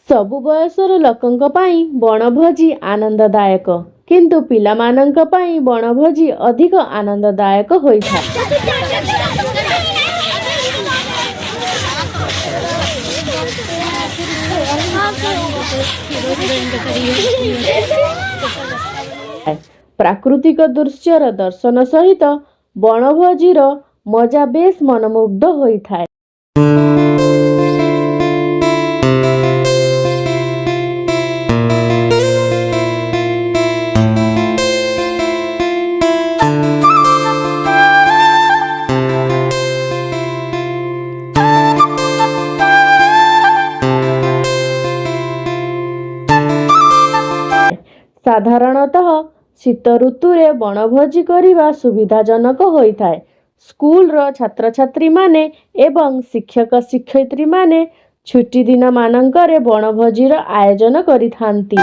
सबु बयसर लोकंक पई वनभोजी आनंददायक किंतु पिलामानंक पई वनभोजी अधिक आनंददायक होइଥାଏ। प्राकृतिक दृश्यर दर्शन सहित वनभोजीर मजा बेस मनमुग्ध होइଥାଏ। साधारणतः शीत ऋतुरे वनभोजी करने सुविधाजनक होता है। स्कूल रो छात्र छात्री माने एवं शिक्षक शिक्षयित्री माने छुट्टी दिन मानंकरे वनभोजीर आयोजन करिथांती।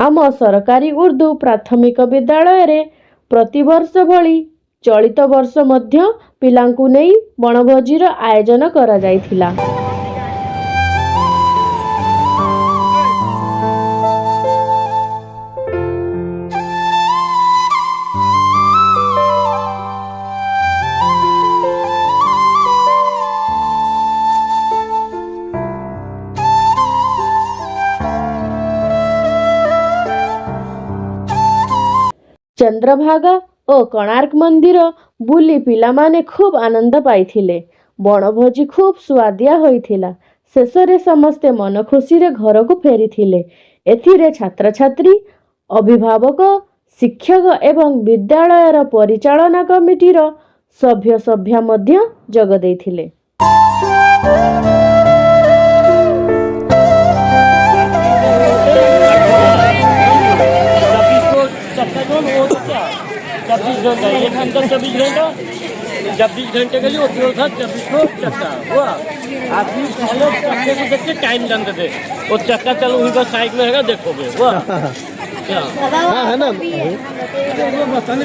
आम सरकारी उर्दू प्राथमिक विद्यालय रे प्रतिवर्ष भली चलित वर्ष मध्य पिलांकु नेई वनभोजीर आयोजन करा जायथिला। चंद्रभागा और कोणार्क मंदिर बुली पिलामाने खूब आनंद पाइथिले। वनभोजी खूब स्वादिया होइथिला। शेषरे समस्ते मन खुशी रे घर को फेरिथिले। एथिरे छात्र छात्री अभिभावक शिक्षक एवं विद्यालयर परिचालना कमिटीर सभ्य सभ्या मध्य जोग दैथिले। एक घंटा 24 घंटा 24 घंटे के लिए उपयोग था। 24 को चक्का हुआ। आदमी पहले चक्के को देख के टाइम जानते थे। वो चक्का चलो वहीं पर साइड में है, देखोगे हुआ क्या है ना। बताना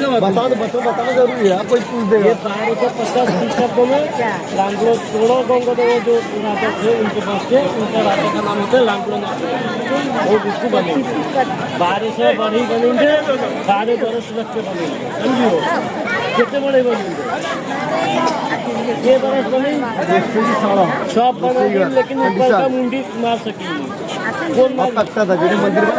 जरूरी है। कोई पूछ देगा। ये 1250 शब्दों में लांगलो सोलह गाँव का जो राजा थे उनके पास के उनका राजा का नाम होता है लांगलो। वो बिल्कुल बनेंगे 1200 बड़ी बनेंगे 12 बरस रख के बनेंगे। समझियो कितने बड़े बनेंगे ये बरस बनेंगे सब बनेंगे लेकिन ऊपर का मुंडी मार सकेंगे। कौन मार सकता था? जो मंदिर में